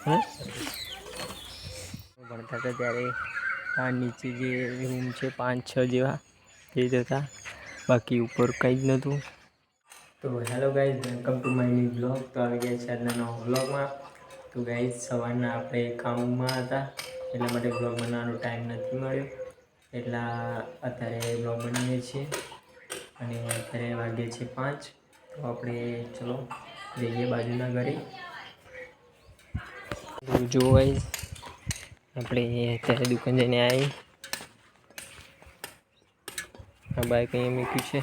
ભણતા હતા ત્યારે આ નીચે જે રૂમ છે 5-6 જેવા એ જ હતા, બાકી ઉપર કંઈ જ નહોતું. તો hello guys, welcome to my new blog. તો આવી ગયા છે આજના નવા બ્લોગમાં. તો ગાઈઝ સવારના આપણે કામમાં હતા એટલા માટે બ્લોગ બનાવવાનો ટાઈમ નથી મળ્યો, એટલા અત્યારે બ્લોગ બનાવીએ છીએ. અને અત્યારે વાગે છે 5. તો આપણે ચલો જઈએ બાજુના ઘરે. જો ગાઈઝ આપણે અત્યારે દુકાન જઈને આવી. આ બાઈક અહીંયા મૂક્યું છે.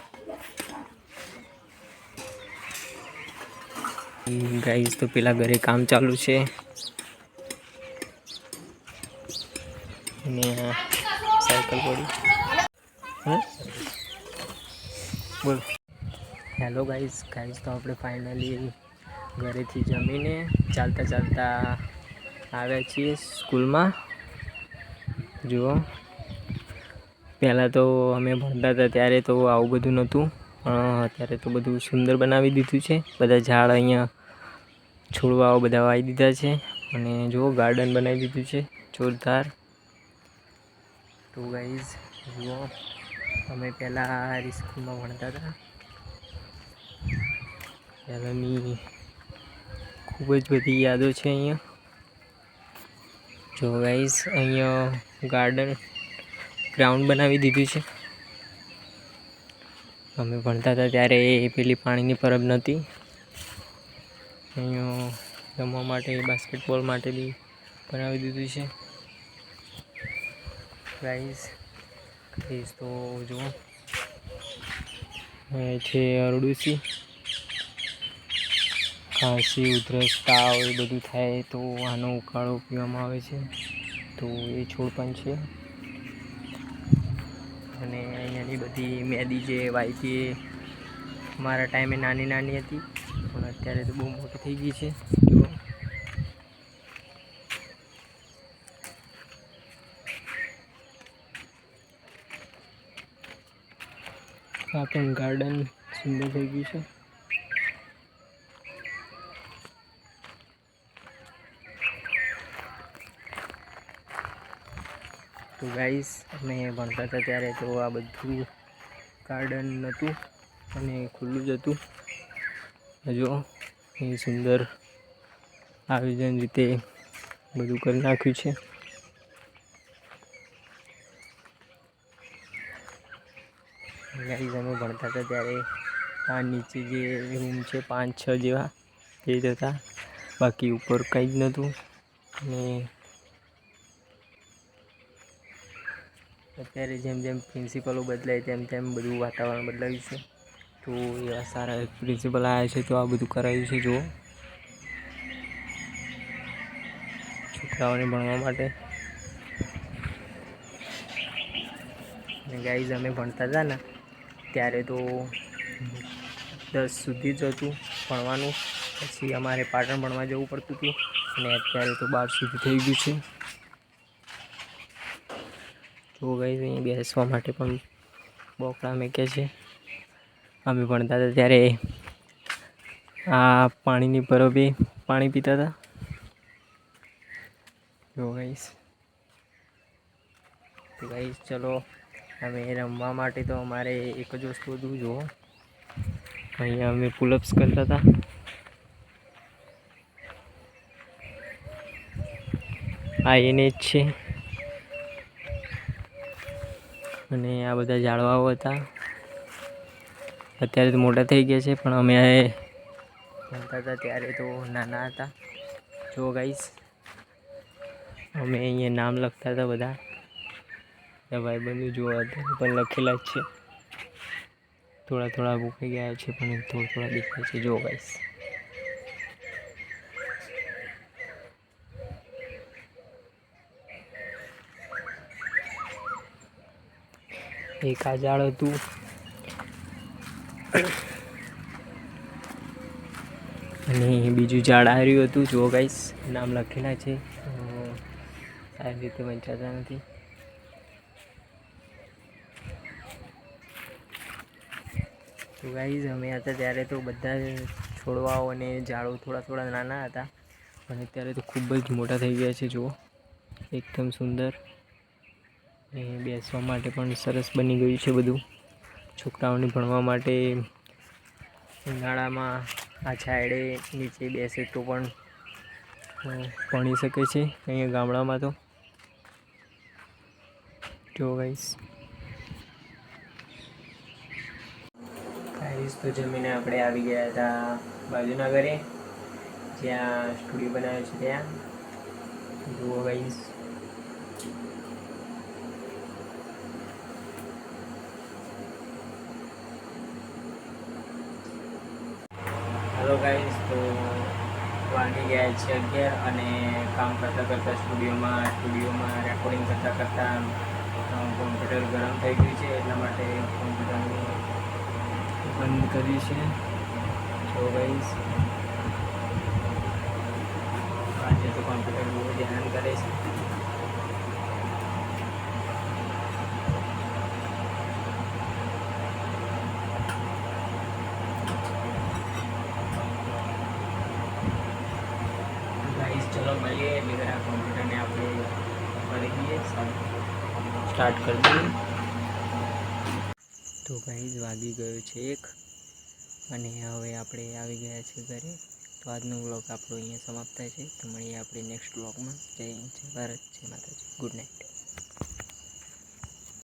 ગાઈઝ તો પેલા ઘરે કામ ચાલુ છે અને સાયકલ પડી. બોલ. હેલો ગાઈઝ તો આપણે ફાઇનલી ઘરેથી જમીને ચાલતા ચાલતા આવ્યા છીએ સ્કૂલમાં. જુઓ, પહેલાં તો અમે ભણતા હતા ત્યારે તો આવું બધું નહોતું, અત્યારે તો બધું સુંદર બનાવી દીધું છે. બધા ઝાડ અહીંયા છોડવાઓ બધા વાવી દીધા છે અને જુઓ ગાર્ડન બનાવી દીધું છે જોરદાર. તો ગાઈઝ જુઓ, અમે પહેલાં આ સ્કૂલમાં ભણતા હતા પહેલાંની ખૂબ જ બધી યાદો છે અહીંયા. જો ગાઈઝ અહીંયા ગ્રાઉન્ડ બનાવી દીધું છે. અમે ભણતા હતા ત્યારે પેલી પાણીની પરબ નહોતી. અહીંયા રમવા માટે બાસ્કેટબોલ માટે બી બનાવી દીધું છે ગાઈઝ. તો જુઓ, છે અરડુસી. ખાંસી, ઉધરસ, તાવ એ બધું થાય તો આનો ઉકાળો પીવામાં આવે છે. તો એ છોડ પણ છે. અને અહીંયાની બધી મેદી જે વાવી હતી એ મારા ટાઈમે નાની નાની હતી, પણ અત્યારે તો બહુ મોટી થઈ ગઈ છે. જુઓ, આ પણ ગાર્ડન સુંદર થઈ ગયું છે. તો ગાઈસ અમે ભણતા હતા ત્યારે તો આ બધું ગાર્ડન નહોતું અને ખુલ્લું જ હતું. જો એ સુંદર આયોજન રીતે બધું કરી નાખ્યું છે. ગાઈસ અમે ભણતા હતા ત્યારે આ નીચે જે રૂમ છે 5-6 જેવા એ જ હતા, બાકી ઉપર કંઈ જ નહોતું. અને અત્યારે જેમ જેમ પ્રિન્સિપલો બદલાય તેમ તેમ બધું વાતાવરણ બદલાયું છે. તો એવા સારા પ્રિન્સિપલ આવ્યા છે તો આ બધું કરાવ્યું છે. જુઓ, છોકરાઓને ભણવા માટે. અને ગાઈઝ અમે ભણતા હતા ને ત્યારે તો 10 સુધી જ હતું ભણવાનું, પછી અમારે પાટણ ભણવા જવું પડતું હતું અને અત્યારે તો 12 સુધી થઈ ગયું છે. તો ગાઈઝ અહીં બેસવા માટે પણ બોકડા મૂક્યા છે. અમે ભણતા હતા ત્યારે આ પાણીની પરબે પાણી પીતા હતા. જો ગાઈઝ, તો ગાઈઝ ચલો અમે રમવા માટે તો અમારે એક જ વસ્તુ હતું. જુઓ, અહીંયા અમે પુલઅપ્સ કરતા હતા. આ એને જ છે અને આ બધા ઝાડવાઓ હતા. અત્યારે તો મોટા થઈ ગયા છે, પણ અમે ભણતા હતા ત્યારે તો નાના હતા. જો ગાઈઝ, અમે અહીંયા નામ લખતા હતા બધા. ભાઈબંધુ જોવા અત્યારે પણ લખેલા જ છે. થોડા થોડા ભૂખાઈ ગયા છે પણ થોડા થોડા દેખાય છે. જો ગાઈઝ, એક આ ઝાડ હતું અને બીજું ઝાડ આવ્યું હતું. જુઓ ગાઈસ, નામ લખેલા છે, સારી રીતે વંચાતા નથી. તો ગાઈઝ અમે હતા ત્યારે તો બધા છોડવાઓ અને ઝાડો થોડા થોડા નાના હતા, પણ અત્યારે તો ખૂબ જ મોટા થઈ ગયા છે. જુઓ, એકદમ સુંદર. ને બેસવા માટે પણ સરસ બની ગયું છે બધું. છોકરાઓને ભણવા માટે ઉનાળામાં આ છાયડે નીચે બેસે તો પણ ભણી શકે છે અહીંયા ગામડામાં. તો જો ગાઈસ તો જમીને આપણે આવી ગયા હતા બાજુના ઘરે, જ્યાં સ્ટુડિયો બનાવ્યો છે ત્યાં. જુઓ ગાઈસ, હેલો ગાઈસ, તો વાગી ગયા છે 11 અને કામ કરતાં સ્ટુડિયોમાં રેકોર્ડિંગ કરતાં કોમ્પ્યુટર ગરમ થઈ ગયું છે, એટલા માટે કોમ્પ્યુટરને બંધ કર્યું છે. તો ગાઈસ, આજે તો કોમ્પ્યુટર બહુ ધ્યાન કરે છે. ચલો મળીએ એટલે આ કોમ્પ્યુટરને આપણે કરી દઈએ, સ્ટાર્ટ કરી દઈએ. તો ગાઈસ વાગી ગયો છે 1 અને હવે આપણે આવી ગયા છે ઘરે. તો આજનો વ્લોગ આપણો અહીંયા સમાપ્ત થાય છે. તો મળીએ આપણે નેક્સ્ટ વ્લોગમાં. જય હિન્દ, જય ભારત, જય માતાજી. Good night.